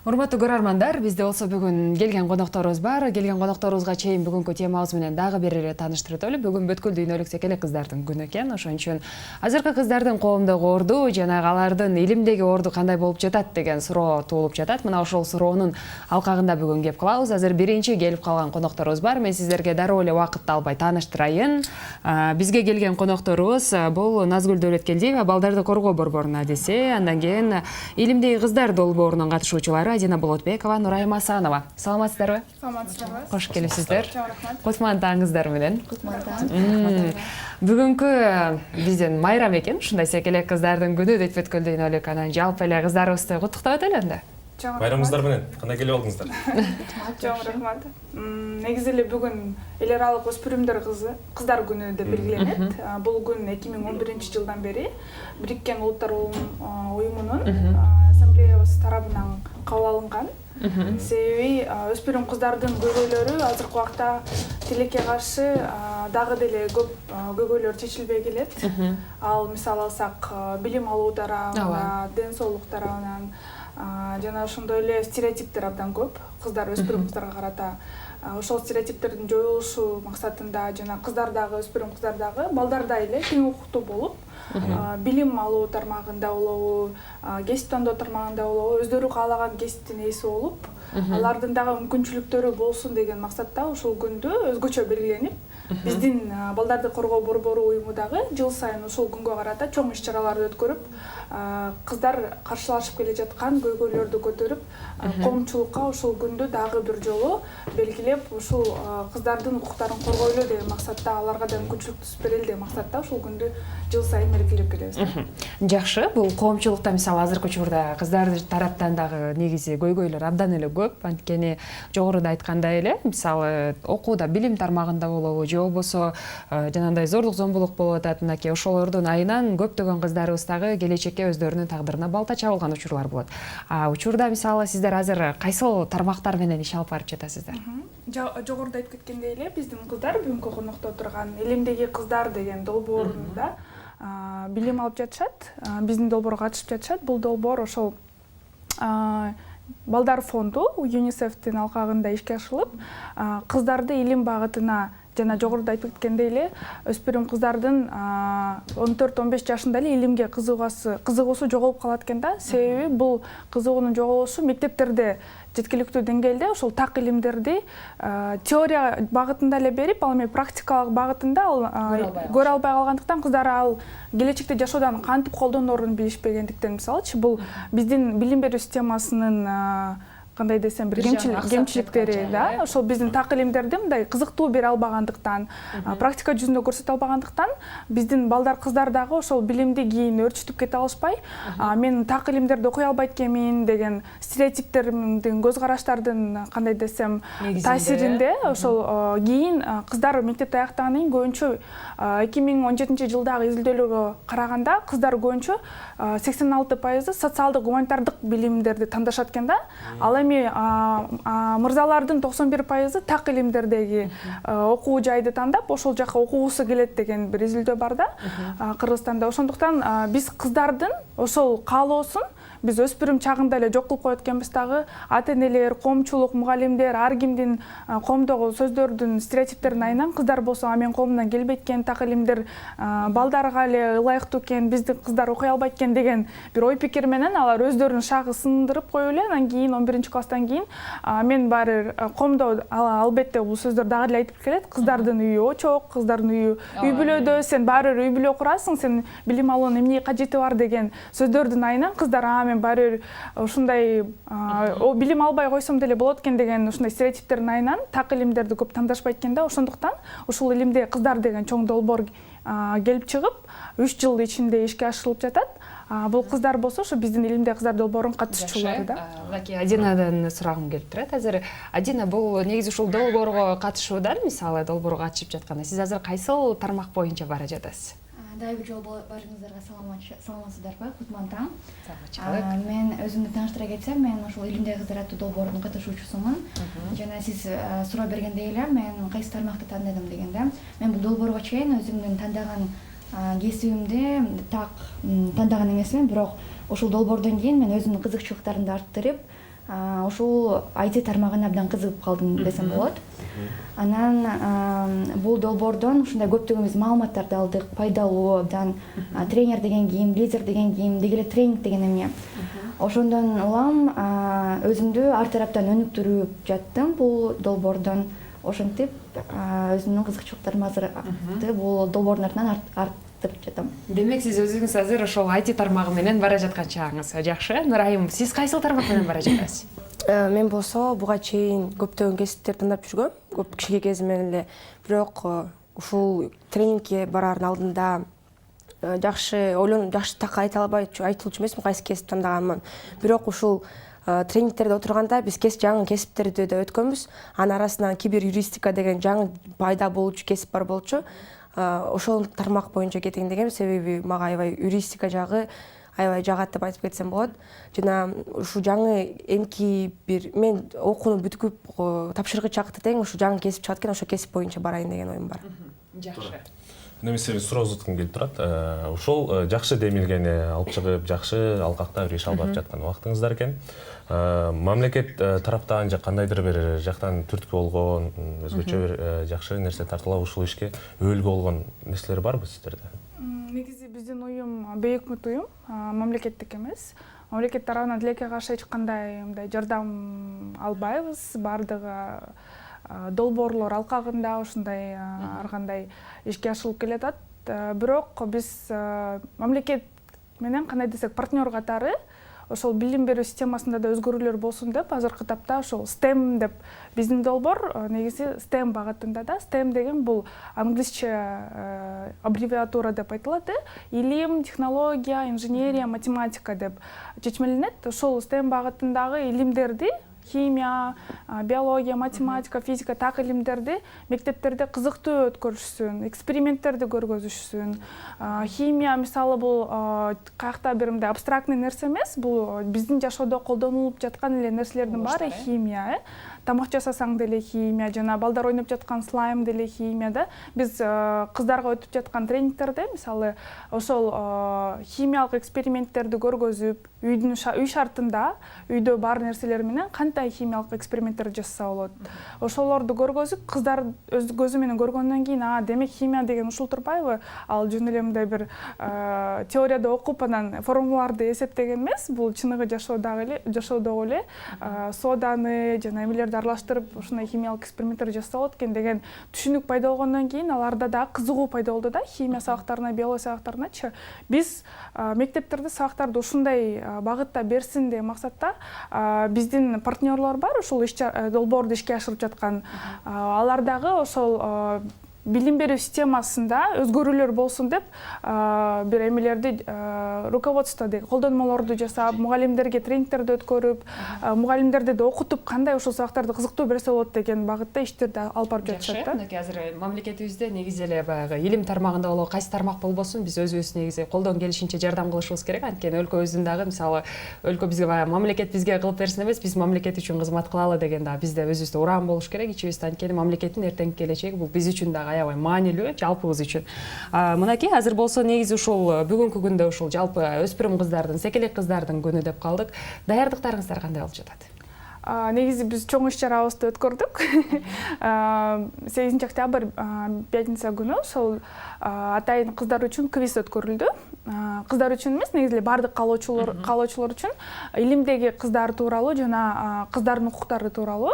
Урматтуу көрөрмандар, бизде болсо бүгүн келген конокторубуз бар. Келген конокторубузга чейин бүгүнкү темабыз менен дагы бир эле тааныштырып өтөлү. Бүгүн бүткүл дүйнөлүк секелек кыздардын күнү экен. Ошон үчүн азыркы кыздардын коомдогу орду жана алардын илимдеги орду кандай болуп жатат деген суроо туулуп жатат. Мына ошол суроонун алкагында бүгүн кеп калабыз. Азыр биринчи келип калган конокторубуз бар. Мен сиздерге дароо эле убакытты албай тааныштырайын. Бизге келген конокторубуз бул Назгүл Дөөлөткелдиева, балдарды коргоо борборунун адиси, андан кийин илимдеги кыздар долбоорунун катышуучулары Адина Болотбекова, Нурайым Асанова. Саламатсыздарбы? Саламатсыздарбы. Кош келипсиздер. Рахмат. Кутман таңыңыздар менен. Кутман таң. Бүгүнкү биздин майрам экен, ушундай секелек кыздардын күнү деп бүткүл дүйнөлүк, анан жалпы эле кыздарыбызды куттуктап өтөлү энди. Байрамыңыздар менен кандай келип алдыңыздар? Чоң рахмат. Негизи эле бүгүн эл аралык өспүрүмдөр кыздар күнү деп белгиленет. Бул күн 2011-жылдан бери Бириккен Улуттар уюмунун ассамблеябыз тарабынан кабыл алынган. Себеби өспүрүм кыздардын көйгөйлөрү азыркы убакта тилекке каршы дагы деле көп көйгөйлөр чечилбей келет. Ал мисал алсак билим алуу тарабынан, ден соолук тарабынан жана ошондой эле стереотиптер абдан көп кыздар өспүрүм кыздарга карата. Ошол стереотиптердин жоюлушу максатында жана кыздар дагы өспүрүм кыздар дагы балдардай эле тең укуктуу болуп, билим алуу тармагында болобу, кесип тандоо тармагында болобу, өздөрү каалаган кесиптин ээси болуп, алардын дагы мүмкүнчүлүктөрү болсун деген максатта ушул күндү өзгөчө белгиленип, биздин балдарды коргоо борбору уюму дагы жыл сайын ушул күнгө карата чоң иш-чараларды өткөрүп, кыздар каршылашып келе жаткан көйгөйлөрдү көтөрүп, коомчулукка ушул күндү дагы бир жолу белгилеп, ушул кыздардын укуктарын коргойлу деген максатта, аларга да мүмкүнчүлүк түзүп берели деген максатта ушул күндү жыл сайын мерекелеп келебиз. Жакшы, бул коомчулукта мисалы азыркы учурда кыздар тараптан дагы негизи көйгөйлөр абдан эле көп. Анткени жогоруда айткандай эле, мисалы окууда билим тармагында болобу, же болбосо жанагындай зордук зомбулук болуп атат, мынакей ошолордун айынан көптөгөн кыздарыбыз дагы келечекке өздөрүнүн тагдырына балта чабылган учурлар болот. Учурда мисалы сиздер азыр кайсыл тармактар менен иш алып барып жатасыздар? Жогоруда айтып кеткендей эле, биздин кыздар бүгүнкү конокто турган илимдеги кыздар деген долбоорунда билим алып жатышат, биздин долбоорго катышып жатышат. Бул долбоор ошол Балдар фонду ЮНИСЕФтин алкагында ишке ашырылып, кыздарды илим багытына жана жогоруда айтып кеткендей эле өспүрүм кыздардын 14-15 жашында эле илимге кызыгуусу жоголуп калат экен да. Себеби бул кызыгуунун жоголушу мектептерде жеткиликтүү деңгээлде ошол так илимдерди теория багытында эле берип, ал эми практикалык багытында көрө албай калгандыктан кыздар ал келечекте жашоодан кантип колдонорун билишпегендиктен, мисалычы бул биздин билим берүү системасынын кандай десем бир кемчиликтери да, ошол биздин так илимдерди мындай кызыктуу бере албагандыктан, практика жүзүндө көрсөтө албагандыктан, биздин балдар кыздар дагы ошол билимди кийин өөрчүтүп кете алышпай, мен так илимдерди окуй албайт экенмин деген стереотиптердин, көз караштардын кандай десем таасиринде ошол кийин кыздар мектепти аяктагандан кийин көбүнчө 2017-жылдагы изилдөөлөргө караганда кыздар көбүнчө 86% социалдык гуманитардык билимдерди тандашат экен да. Ал эми мырзалардын 91% так илимдердеги окуу жайды тандап, ошол жака окугусу келет деген бир изилдөө бар да Кыргызстанда. Ошондуктан биз кыздардын ошол каалоосун биз өспүрүм чагында эле жок кылып коет экенбиз дагы. Ата-энелер, коомчулук, мугалимдер, ар кимдин коомдогу сөздөрдүн, стереотиптердин айынан кыздар болсо мен коомдон келбейт экен, так илимдер балдарга эле ылайыктуу экен, биздин кыздар окуй албайт экен деген бир ой пикир менен алар өздөрүнүн шагы сындырып коюп эле, анан кийин 11-класстан кийин мен баары коомдо албетте бул сөздөр дагы эле айтып келет. Кыздардын үйү очок, кыздардын үйү үй бүлөдө, сен баары үй бүлө курасың, сен билим алуунун эмне кажети бар деген сөздөрдүн айынан кыздар мен баары ушундай билим албай койсом деле болот экен деген ушундай стереотиптердин айынан так илимдерди көп тандашпайт экен да. Ошондуктан ушул илимде кыздар деген чоң долбоор келип чыгып 3 жыл ичинде ишке ашырылып жатат. Бул кыздар болсо ушу биздин илимде кыздар долбоорунун катышуучулары да. Мынакей Адинадан сурагым келип турат. Азыр Адина, бул негизи ушул долбоорго катышуудан, мисалы долбоорго катышып жатканда, сиз азыр кайсыл тармак боюнча бара жатасыз? Дайыр жол барыңыздарга саламатсыздарбы? Кутман таң. Саламатчылык. Мен өзүмдү тааныштыра кетсем, мен ошол илимдеги кыздар аттуу долбоордун катышуучусумун. Жана сиз суроо бергендей эле, мен кайсы тармакты тандадым дегенде, мен бул долбоорго чейин өзүмдүн тандаган кесибимди так тандаган эмесмин, бирок ошол долбоордон кийин мен өзүмдүн кызыкчылыктарымды арттырып, ушул IT тармагына абдан кызыгып калдым десем болот. Анан бул долбоордон ушундай көптөгөн биз маалыматтарды алдык, пайдалуу, абдан тренер деген ким, лидер деген ким, деги эле тренинг деген эмне. Ошондон улам өзүмдү ар тараптан өнүктүрүп жаттым бул долбоордон. Ошентип өзүмдүн кызыкчылыктарым азыр бул долбоордун артынан арттырып жатам. Демек сиз өзүңүз азыр ошол IT тармагы менен бара жаткан чагыңыз. Жакшы. Нурайым, сиз кайсыл тармак менен бара жатасыз? Мен болсо буга чейин көптөгөн кесиптерди тандап жүргөм. Көп кичине кезимден эле. Бирок ушул тренингке бараардын алдында жакшы ойлонуп, жакшы так айта айтылчу эмесмин кайсы кесип тандаганымын. Бирок ушул тренингтерде отурганда биз жаңы кесиптерди да өткөнбүз. Анын арасынан киберюристика деген жаңы пайда болчу кесип бар болчу. Ошол тармак боюнча кетейин дегем, себеби мага аябай юристика жагы аябай жагат деп айтып кетсем болот. Жана ушу жаңы эмки бир мен окууну бүткүп тапшырыгы чакты тең ушу жаңы кесип чыгат экен, ошол кесип боюнча барайын деген оюм бар. Жакшы. Немесе суроо узаткым келип турат. Ошол жакшы демилгени алып чыгып, жакшы алкактап иш алып жаткан убактыңыздар экен. Мамлекет тараптан же кандайдыр бир жактан түрткү болгон, өзгөчө бир жакшы нерсе тартылып ушул ишке өүлгү болгон нерселер барбы сиздерде? Негизи биздин уюм бейөкмөт уюм, мамлекеттик эмес. Мамлекет тарабынан тилекке каршы эч кандай мындай жардам албайбыз. Бардыгы долбоорлор алкагында ушундай ар кандай ишке ашырылып келатат. Бирок биз мамлекет менен кандай десек партнер катары ошол билим берүү системасында да өзгөрүүлөр болсун деп азыркы тапта ошол STEM деп биздин долбоор негизи STEM багытында да. STEM деген бул англисче аббревиатура деп айтылат. Илим, технология, инженерия, математика деп чечмеленет. Ошол STEM багытындагы илимдерди химия, биология, математика, физика так илимдерди мектептерде кызыктуу өткөрүшсүн, эксперименттерди көргөзүшсүн. Химия мисалы бул каякта бир мындай абстрактный нерсе эмес, бул биздин жашоодо колдонулуп жаткан эле нерселердин баары химия. Тамак жасасаң деле химия, жана балдар ойноп жаткан слайм деле химия да. Биз кыздарга өтүп жаткан тренингтерде мисалы ошол химиялык эксперименттерди көргөзүп, үй шартында, үйдө бар нерселер менен кандай химиялык эксперименттерди жасаса болот. Ошолорду көргөзүп, кыздар өз көзү менен көргөндөн кийин, демек химия деген ушул турбайбы? Ал жөн эле мындай бир теорияда окуп, анан формулаларды эсептеген эмес, бул чыныгы жашоодогу эле соданы жана эмелерди аралаштырып, ушундай химиялык эксперименттер жасаса болот экен деген түшүнүк пайда болгондон кийин аларда да кызыгуу пайда болду да, химия сабактарына, биология сабактарыначы. Биз мектептерде сабактарды ушундай багытта берсин деген максатта биздин партнерлор бар, ушул долбоорду ишке ашырып жаткан. Алардагы ошол билим берүү системасында өзгөрүүлөр болсун деп бир эмелерди руководство деген колдонмолорду жасап, мугалимдерге тренингтерди өткөрүп, мугалимдерди да окутуп, кандай ошол сабактарды кызыктуу берсе болот деген багытта иштерди алып барып жатышат да. Мынакей азыр мамлекетибизде негизи эле баягы илим тармагында болобу, кайсы тармак болбосун, биз өзүбүз негизи колдон келишинче жардам кылышыбыз керек. Анткени өлкөбүздүн дагы мисалы өлкө бизге баягы мамлекет бизге кылып берсин эмес, биз мамлекет үчүн кызмат кылалы деген да бизде өзүбүздө уран болуш керек. Ичибизде анткени мамлекеттин эртеңки келечеги бул биз үчүн дагы аябай маанилүү, жалпыбыз үчүн. Мынакей азыр болсо негизи ушул бүгүнкү күндө ушул жалпы өспүрүм кыздардын, секелек кыздардын күнү деп калдык. Даярдыктарыңыздар кандай болуп жатат? Негизи биз чоң иш-чарабызды өткөрдүк. 8 октябрь пятница күнү ошол атайын кыздар үчүн квиз өткөрүлдү. Кыздар үчүн эмес, негизи бардык каалоочулар үчүн илимдеги кыздар тууралуу жана кыздардын укуктары тууралуу.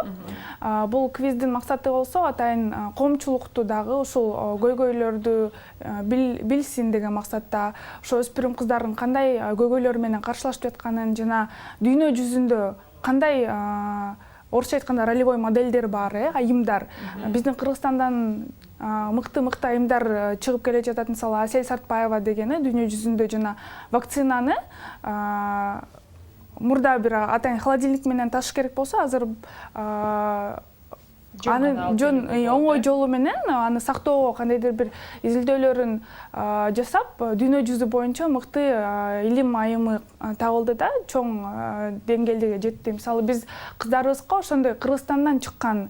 Бул квиздин максаты болсо атайын коомчулукту дагы ушул көйгөйлөрдү билсин деген максатта, ошо өспүрүм кыздардын кандай көйгөйлөр менен каршылашып жатканын жана дүйнө жүзүндө кандай орусча айтканда ролевой моделдер бар, айымдар. Биздин Кыргызстандан мыкты айымдар чыгып келе жатат, мисалы Асель Сартбаева дегени дүйнө жүзүндө жана вакцинаны мурда бир атайын холодильник менен ташыш керек болсо, азыр аны жөн оңой жолу менен аны сактоого кандайдыр бир изилдөөлөрүн жасап дүйнө жүзү боюнча мыкты илим айымы табылды да, чоң деңгээлге жетти. Мисалы биз кыздарыбызга ошондой Кыргызстандан чыккан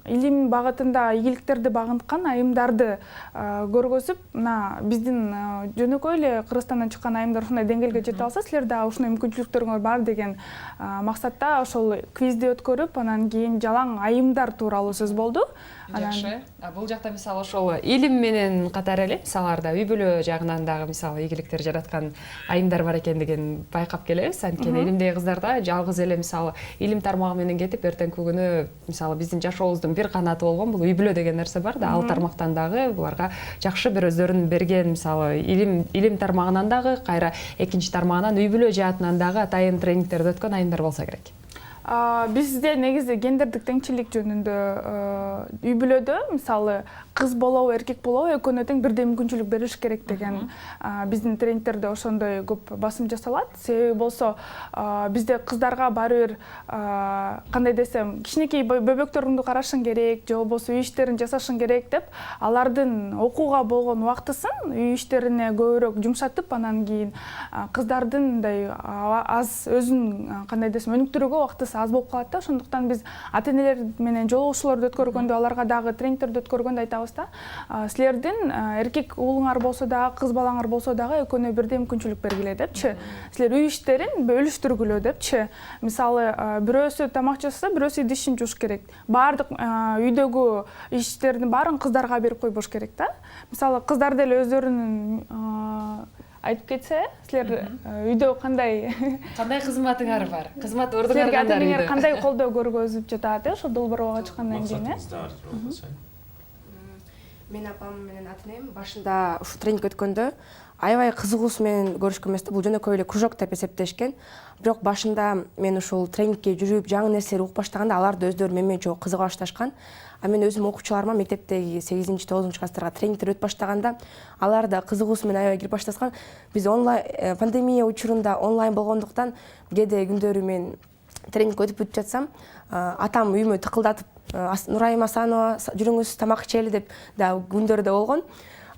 илим багытында ийгиликтерди багынткан айымдарды көргөзүп, мына биздин жөнөкөй эле Кыргызстандан чыккан айымдар ушундай деңгээлге жете алса, силер да ушундай мүмкүнчүлүктөрүңөр бар деген максатта ошол квизди өткөрүп, анан кийин жалаң айымдар тууралуу сөз болду. Жакшы. Бул жакта мисалы ошол илим менен катар эле мисаларда үй бүлө жагынан дагы мисалы ийгиликтер жараткан айымдар бар экендигин байкап келебиз. Анткени илимдеги кыздарда жалгыз эле мисалы илим тармагы менен кетип, эртеңки күнү мисалы биздин жашообуздун бир канаты болгон бул үй бүлө деген нерсе бар да, ал тармактан дагы буларга жакшы бир өздөрүнүн берген мисалы илим тармагынан дагы, кайра экинчи тармагынан үй бүлө жаатынан дагы атайын тренингтерди өткөн айымдар болсо керек. Бизде негизи гендердик теңчилик жөнүндө үй бүлөдө мисалы кыз болобу, эркек болобу, экөөнө тең бирдей мүмкүнчүлүк бериш керек деген биздин тренингтерде ошондой көп басым жасалат. Себеби болсо бизде кыздарга баары бир кандай десем, кичинекей бөбөктөрүңдү карашың керек, же болбосо үй иштерин жасашың керек деп, алардын окууга болгон убактысын үй иштерине көбүрөөк жумшатып, анан кийин кыздардын мындай аз өзүн кандай десем, өнүктүрүүгө убактысы аз болуп калат да. Ошондуктан биз ата-энелер менен жолугушууларды өткөргөндө, аларга дагы тренингтерди өткөргөндө айтабыз да, силердин эркек уулуңар болсо дагы, кыз балаңар болсо дагы экөөнө бирдей мүмкүнчүлүк бергиле депчи. Силер үй иштерин бөлүштүргүлө депчи. Мисалы бирөөсү тамак жасаса, бирөөсү идишин жууш керек. Баардык үйдөгү иштердин баарын кыздарга берип койбош керек да. Мисалы кыздар деле өздөрүнүн айтып кетсе, силер үйдө кандай кызматыңар бар? Кызмат ордуңар кандай? Ата-энеңер кандай колдоо көргөзүп жатат, ошо долбоорго чыккандан кийин? Мен апам менен ата-энем башында ушу тренинг өткөндө аябай кызыгуусу менен көрүшкөн эмес да, бул жөнөкөй эле кружок деп эсептешкен. Бирок башында мен ушул тренингке жүрүп, жаңы нерселерди угуп баштаганда алар да өздөрү мен менен чогуу кызыга башташкан. Мен өзүм окуучуларыма мектептеги 8-9 класстарга тренингтер өтүп баштаганда алар да кызыгуусу менен аябай кирип башташкан. Биз онлайн пандемия учурунда онлайн болгондуктан кээде күндөрү мен тренинг өтүп жатсам, атам үйүмө тыкылдатып, Нурайым Асанова, жүрүңүз тамак ичели деп да күндөрү да болгон.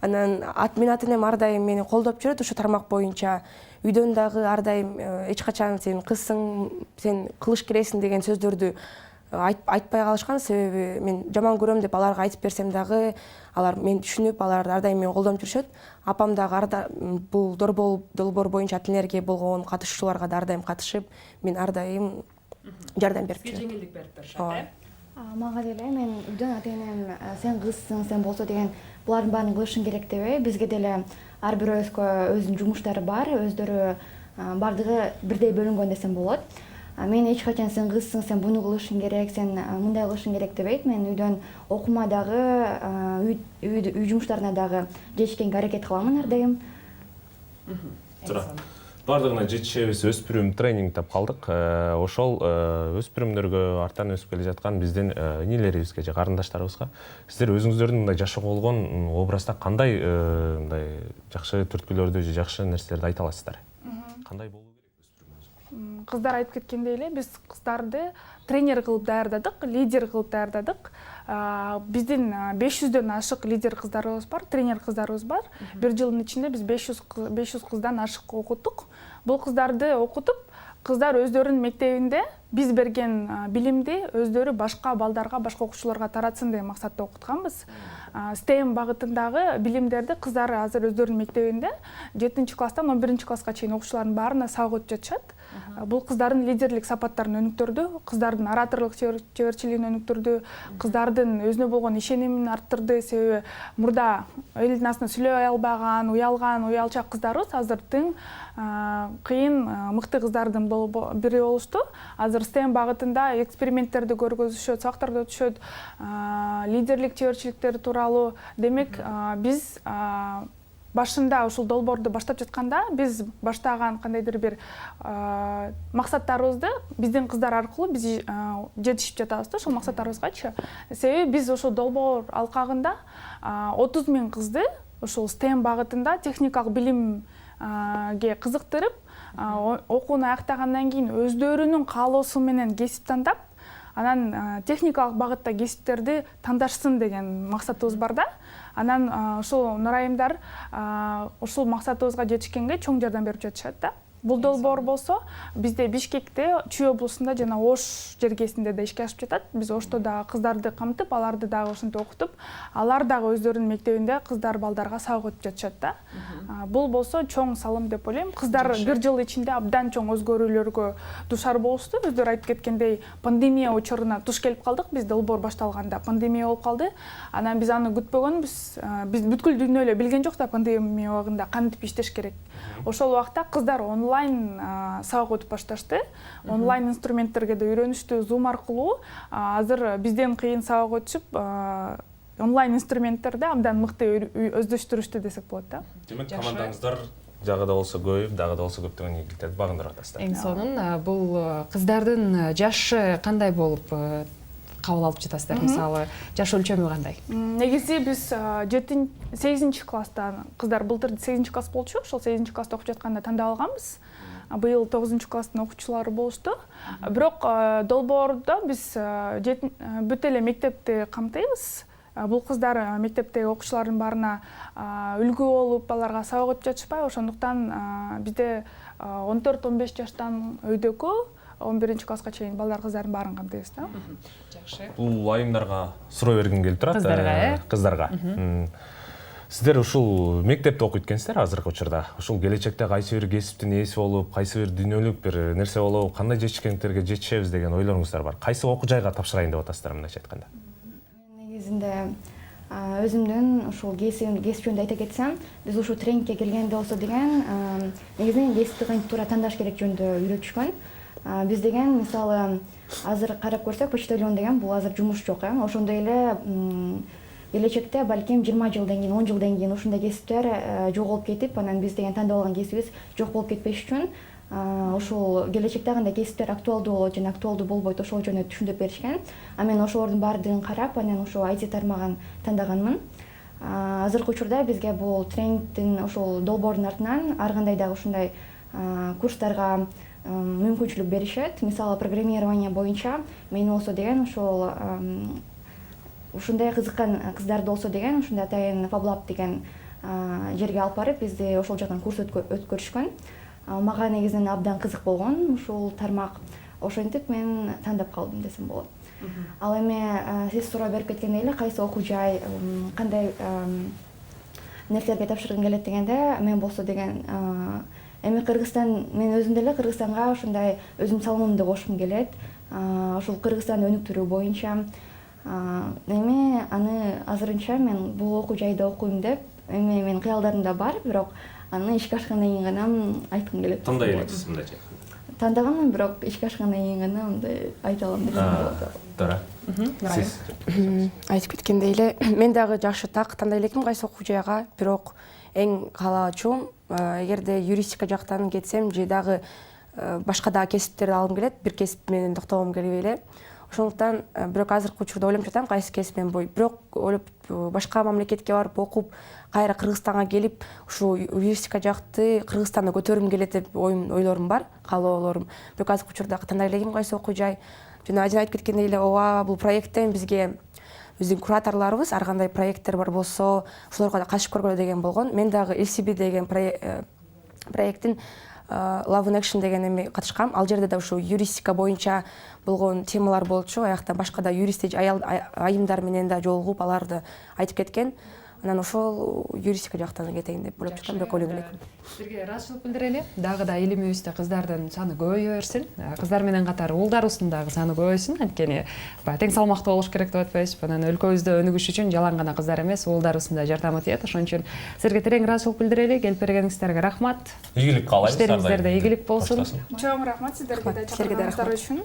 Анан мен ата-энем ар дайым мени колдоп жүрөт ушу тармак боюнча. Үйдөн дагы ар дайым эч качан сен кызсың, сен кылыш керексиң деген сөздөрдү айтпай калышкан. Себеби мен жаман көрөм деп аларга айтып берсем дагы алар мени түшүнүп, алар ар дайым мени колдоп жүрүшөт. Апам дагы бул долбоор боюнча ата-энелерге болгон катышуучуларга да ар дайым катышып, мен ар дайым жардам берип жүрөм. Жеңилдик берип беришет. Мага деле мен үйдөн ата-энем сен кызсың, сен болсо деген булардын баарын кылышың керек дебей, бизге деле ар бирөөбүзгө өзүнүн жумуштары бар, өздөрү бардыгы бирдей бөлүнгөн десем болот. Мен эч качан сен кызсың, сен буну кылышың керек, сен мындай кылышың керек дебейт. Мен үйдөн окума дагы, үй жумуштарына дагы жетишкенге аракет кыламын ар дайым. Туура. Бардыгына жетишебиз, өспүрүм тренинг деп калдык. Ошол өспүрүмдөргө арттан өсүп келе жаткан биздин инилерибизге же карындаштарыбызга сиздер өзүңүздөрдүн мындай жашоого болгон образда кандай мындай жакшы түрткүлөрдү же жакшы нерселерди айта аласыздар? Кандай болуу керек өспүрүмдөр? Кыздар айтып кеткендей эле, биз кыздарды тренер кылып даярдадык, лидер кылып даярдадык. Биздин 500дөн ашык лидер кыздарыбыз бар, тренер кыздарыбыз бар. Бир жылдын ичинде биз 500 кыздан ашык окуттук. Бул кыздарды окутуп, кыздар өздөрүнүн мектебинде биз берген билимди өздөрү башка балдарга, башка окуучуларга таратсын деген максатта окутканбыз. STEM багытындагы билимдерди кыздар азыр өздөрүнүн мектебинде 7-класстан 11-класска чейин окуучулардын баарына сабак өтүп жатышат. Бул кыздардын лидерлик сапаттарын өнүктүрдү, кыздардын ораторлук чеберчилигин өнүктүрдү, кыздардын өзүнө болгон ишенимин арттырды. Себеби мурда элдин астында сүйлөй албаган, уялган, уялчак кыздарыбыз азыр тың кыйын мыкты кыздардын бири болушту. Азыр STEM багытында эксперименттерди көргөзүшөт, сабактарды өтүшөт, лидерлик чеберчиликтери тууралуу. Демек, биз башында ушул долбоорду баштап жатканда биз баштаган кандайдыр бир максаттарыбызды биздин кыздар аркылуу биз жетишип жатабыз да, ошол максаттарыбызгачы. Себеби биз ошол долбоор алкагында 30 000 кызды ошол STEM багытында техникалык билимге кызыктырып, окууну аяктагандан кийин өздөрүнүн каалоосу менен кесип тандап, анан техникалык багытта кесиптерди тандашсын деген максатыбыз бар да. Анан ушул Нурайымдар ушул максатыбызга жетишкенге чоң жардам берип жатышат да. Бул долбоор болсо бизде Бишкекте, Чүй облусунда жана Ош жергесинде да ишке ашып жатат. Биз Ошто дагы кыздарды камтып, аларды дагы ошентип окутуп, алар дагы өздөрүнүн мектебинде кыздар балдарга сабак өтүп жатышат да. Бул болсо чоң салым деп ойлойм. Кыздар бир жыл ичинде абдан чоң өзгөрүүлөргө дуушар болушту. Өздөрү айтып кеткендей, пандемия учуруна туш келип калдык. Биз долбоор башталганда пандемия болуп калды. Анан биз аны күтпөгөнбүз. Биз бүткүл дүйнө эле билген жок да пандемия убагында кантип иштеш керек. Ошол убакта кыздар онлайн сабак өтүп башташты. Онлайн инструменттерге да үйрөнүштү. Zoom аркылуу азыр бизден кыйын сабак өтүшүп, онлайн инструменттерди абдан мыкты өздөштүрүштү десек болот да. Демек командаңыздар жагы да болсо көбөйүп, дагы да болсо көптөгөн ийгиликтерди багындырып атасыздар. Эң сонун бул кыздардын жашы кандай болуп кабыл алып жатасыздар? Мисалы, жаш өлчөмү кандай? Негизи биз 8 класстан кыздар былтыр 8 класс болчу, ошол 8 класста окуп жатканда тандап алганбыз. Быйыл 9 класстын окуучулары болушту. Бирок долбоордо биз бүт эле мектепти камтыйбыз. Бул кыздар мектептеги окуучулардын баарына үлгү болуп, аларга сабак өтүп жатышпайбы, ошондуктан бизде 14-15 жаштан өйдөкү 11 класска чейин балдар кыздардын баарын камтыйбыз да. Жакшы. Бул айымдарга суроо бергим келип турат. Кыздарга, Кыздарга. Сиздер ушул мектепте окуйт экенсиздер азыркы учурда. Ушул келечекте кайсы бир кесиптин ээси болуп, кайсы бир дүйнөлүк бир нерсе болуп, кандай жетишкендиктерге жетишебиз деген ойлоруңуздар бар. Кайсы окуу жайга тапшырайын деп атасыздар мындайча айтканда? Негизинде өзүмдүн ушул кесип жөнүндө айта кетсем, биз ушул тренингке келгенде болсо деген негизинен кесипти кантип туура тандаш керек жөнүндө үйрөтүшкөн. Биз деген мисалы азыр карап көрсөк, почтальон деген бул азыр жумуш жок, ошондой эле келечекте балким 20 жылдан кийин, 10 жылдан кийин ушундай кесиптер жоголуп кетип, анан биз деген тандап алган кесибиз жок болуп кетпеш үчүн ушул келечекте кандай кесиптер актуалдуу болот жана актуалдуу болбойт, ошол жөнүндө түшүндүрүп беришкен. Мен ошолордун баардыгын карап, анан ушул IT тармагын тандаганмын. Азыркы учурда бизге бул тренингдин ушул долбоордун артынан ар кандай дагы ушундай курстарга мүмкүнчүлүк беришет. Мисалы программирование боюнча мен болсо деген ушул ушундай кызыккан кыздарды болсо деген ушундай атайын FabLab деген жерге алып барып бизди ошол жактан курс өткөрүшкөн. Мага негизинен абдан кызык болгон ушул тармак. Ошентип мен тандап калдым десем болот. Ал эми сиз суроо берип кеткендей эле кайсы окуу жай, кандай нерселерге тапшыргым келет дегенде, мен болсо деген эми Кыргызстан, мен өзүм деле Кыргызстанга ушундай өзүм салымымды кошкум келет. Ушул Кыргызстан өнүктүрүү боюнча эми аны азырынча мен бул окуу жайда окуйм деп, эми менин кыялдарымда бар, бирок аны ишке ашкандан кийин гана айткым келет. Кандай элексиз мындайча? Тандаганмын, бирок ишке ашкандан кийин гана мындай айта алам десем болот. Туура. Сиз Айтып кеткендей эле, мен дагы жакшы так тандай элекмин кайсы окуу жайга, бирок эң каалаачум эгерде юристика жактан кетсем же дагы башка дагы кесиптерди алгым келет, бир кесип менен токтогум келбей эле. Ошондуктан бирок азыркы учурда ойлонуп жатам кайсы кесип менен бирок ойлоп башка мамлекетке барып окуп, кайра Кыргызстанга келип, ушул юристика жакты Кыргызстанда көтөрүм келет деп ойлорум бар, каалоолорум. Бирок азыркы учурда тандай элегим кайсы окуу жай. Жана Ажин айтып кеткендей эле, ооба бул проекттен бизге биздин кураторлорубуз ар кандай проекттер бар болсо, ошолорго да катышып көргүлө деген болгон. Мен дагы LCB деген проекттин Love in Action деген эми катышкам. Ал жерде да ушул юристика боюнча болгон темалар болчу. Аякта башка да юрист айымдар менен да жолугуп, аларды айтып кеткен. Анан ошол юристика жактан кетейин деп ойлоп жатам, бирок ойлонбой элекмин. Сизге ыраазычылык билдирели. Дагы да илимибизде кыздардын саны көбөйө берсин. Кыздар менен катар уулдарыбыздын дагы саны көбөйсүн. Анткени тең салмактуу болуш керек деп атпайбызбы? Анан өлкөбүздө өнүгүш үчүн жалаң гана кыздар эмес, уулдарыбыздын да жардамы тиет. Ошон үчүн сизерге терең ыраазычылык билдирели. Келип бергениңиздерге рахмат. ийгилик каалайбыз. Иштериңиздерде ийгилик болсун. Чоң рахмат сиздерге да чакырганыңыздар үчүн.